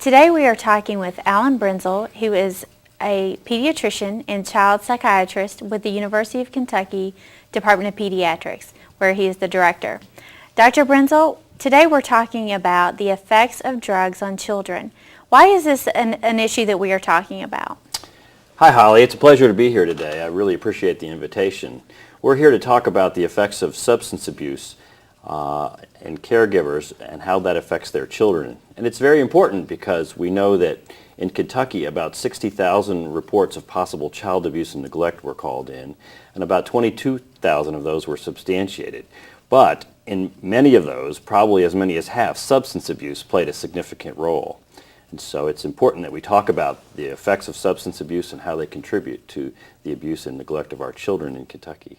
Today we are talking with Allen Brenzel, who is a pediatrician and child psychiatrist with the University of Kentucky Department of Pediatrics, where he is the director. Dr. Brenzel, today we're talking about the effects of drugs on children. Why is this an issue that we are talking about? Hi Holly, it's a pleasure to be here today. I really appreciate the invitation. We're here to talk about the effects of substance abuse in caregivers and how that affects their children. And it's very important because we know that in Kentucky about 60,000 reports of possible child abuse and neglect were called in, and about 22,000 of those were substantiated. But in many of those, probably as many as half, substance abuse played a significant role. And so it's important that we talk about the effects of substance abuse and how they contribute to the abuse and neglect of our children in Kentucky.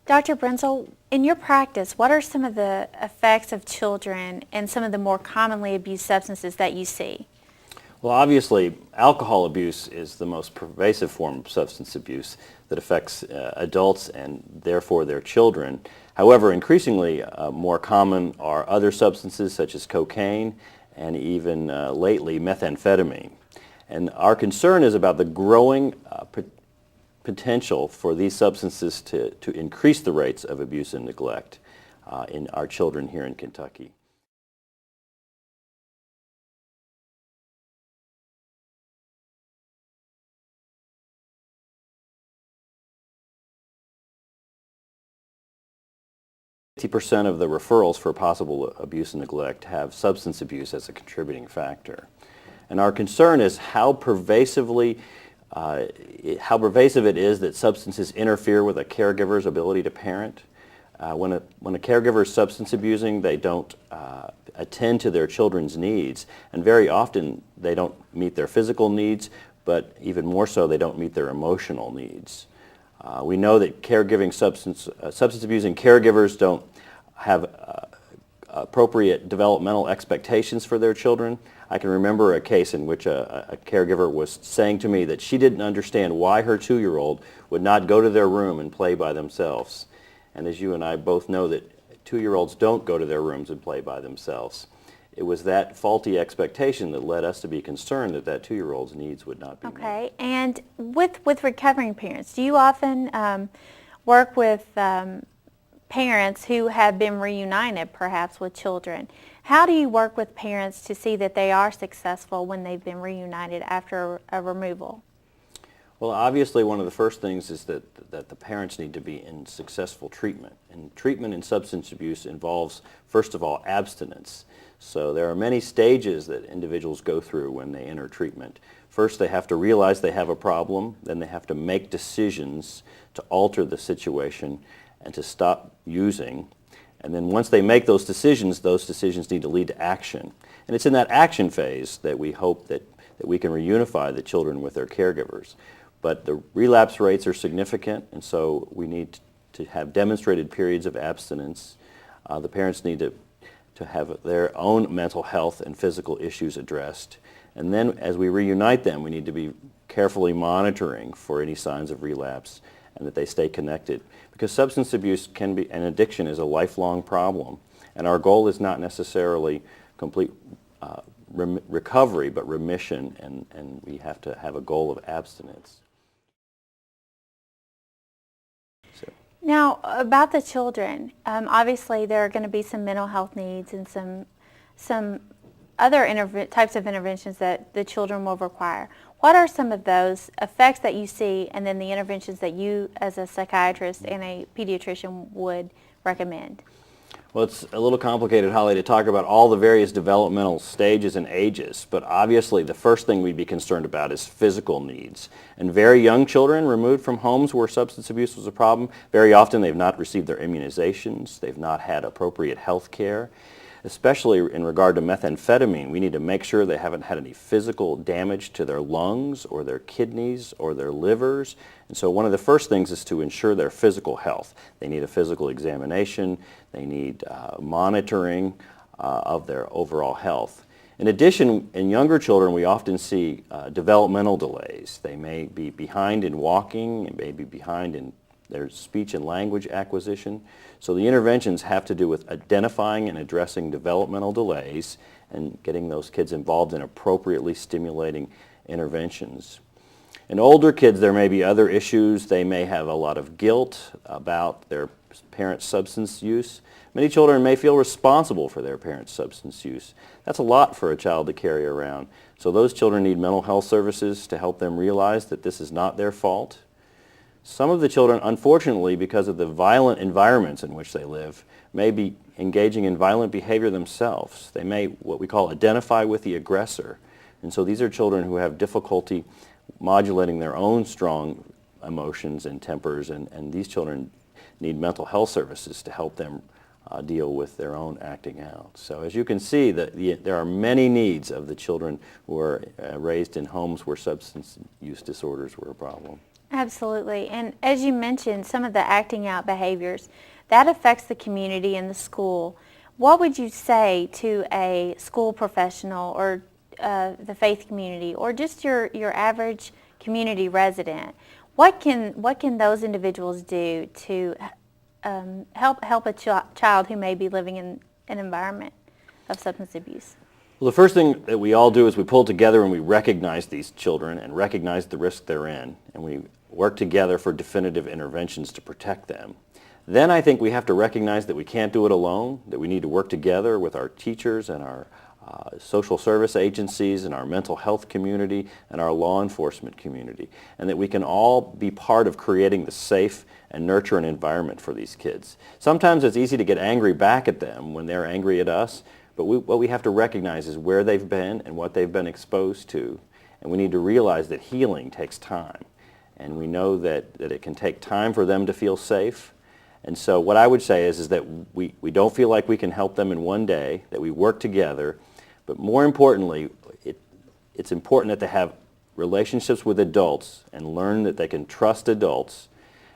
Dr. Brenzel, in your practice, what are some of the effects of children and some of the more commonly abused substances that you see? Well, obviously, alcohol abuse is the most pervasive form of substance abuse that affects adults and therefore their children. However, increasingly more common are other substances such as cocaine and even lately methamphetamine. And our concern is about the growing potential for these substances to increase the rates of abuse and neglect in our children here in Kentucky. % of the referrals for possible abuse and neglect have substance abuse as a contributing factor. And our concern is how pervasive it is that substances interfere with a caregiver's ability to parent. When a caregiver is substance abusing, they don't attend to their children's needs, and very often they don't meet their physical needs, but even more so they don't meet their emotional needs. We know that substance abusing caregivers don't have appropriate developmental expectations for their children. I can remember a case in which a caregiver was saying to me that she didn't understand why her 2-year-old would not go to their room and play by themselves. And as you and I both know that 2-year-olds don't go to their rooms and play by themselves. It was that faulty expectation that led us to be concerned that that 2-year-old's needs would not be met. Okay, and with recovering parents, do you often work with parents who have been reunited perhaps with children? How do you work with parents to see that they are successful when they've been reunited after a removal? Well, obviously one of the first things is that the parents need to be in successful treatment. And treatment in substance abuse involves, first of all, abstinence. So there are many stages that individuals go through when they enter treatment. First, they have to realize they have a problem. Then they have to make decisions to alter the situation and to stop using. And then once they make those decisions need to lead to action. And it's in that action phase that we hope that we can reunify the children with their caregivers. But the relapse rates are significant, and so we need to have demonstrated periods of abstinence. The parents need to have their own mental health and physical issues addressed. And then as we reunite them, we need to be carefully monitoring for any signs of relapse and that they stay connected. Because substance abuse and addiction is a lifelong problem. And our goal is not necessarily complete recovery, but remission, and we have to have a goal of abstinence. Now, about the children, obviously there are going to be some mental health needs and some other types of interventions that the children will require. What are some of those effects that you see, and then the interventions that you as a psychiatrist and a pediatrician would recommend? Well, it's a little complicated, Holly, to talk about all the various developmental stages and ages, but obviously the first thing we'd be concerned about is physical needs. And very young children removed from homes where substance abuse was a problem, very often they've not received their immunizations, they've not had appropriate health care. Especially in regard to methamphetamine, we need to make sure they haven't had any physical damage to their lungs or their kidneys or their livers. And so one of the first things is to ensure their physical health. They need a physical examination. They need monitoring of their overall health. In addition, in younger children, we often see developmental delays. They may be behind in walking, and may be behind in their speech and language acquisition. So the interventions have to do with identifying and addressing developmental delays and getting those kids involved in appropriately stimulating interventions. In older kids, there may be other issues. They may have a lot of guilt about their parents' substance use. Many children may feel responsible for their parents' substance use. That's a lot for a child to carry around. So those children need mental health services to help them realize that this is not their fault. Some of the children, unfortunately, because of the violent environments in which they live, may be engaging in violent behavior themselves. They may, what we call, identify with the aggressor. And so these are children who have difficulty modulating their own strong emotions and tempers, and these children need mental health services to help them deal with their own acting out. So as you can see, there are many needs of the children who are raised in homes where substance use disorders were a problem. Absolutely. And as you mentioned, some of the acting out behaviors, that affects the community and the school. What would you say to a school professional or the faith community or just your average community resident? What can those individuals do to help a child who may be living in an environment of substance abuse? Well, the first thing that we all do is we pull together and we recognize these children and recognize the risk they're in, and we work together for definitive interventions to protect them. Then I think we have to recognize that we can't do it alone, that we need to work together with our teachers and our social service agencies and our mental health community and our law enforcement community, and that we can all be part of creating the safe and nurturing environment for these kids. Sometimes it's easy to get angry back at them when they're angry at us, but what we have to recognize is where they've been and what they've been exposed to, and we need to realize that healing takes time, and we know that it can take time for them to feel safe. And so what I would say is that we don't feel like we can help them in one day, that we work together, but more importantly, it's important that they have relationships with adults and learn that they can trust adults.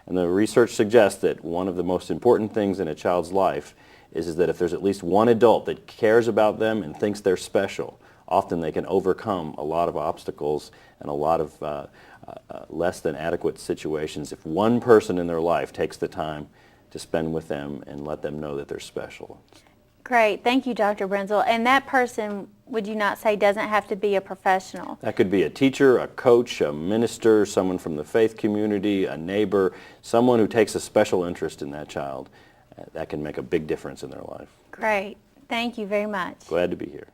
And the research suggests that one of the most important things in a child's life is that if there's at least one adult that cares about them and thinks they're special, often they can overcome a lot of obstacles and a lot of less than adequate situations if one person in their life takes the time to spend with them and let them know that they're special. Great. Thank you, Dr. Brenzel. And that person, would you not say, doesn't have to be a professional? That could be a teacher, a coach, a minister, someone from the faith community, a neighbor, someone who takes a special interest in that child. That can make a big difference in their life. Great. Thank you very much. Glad to be here.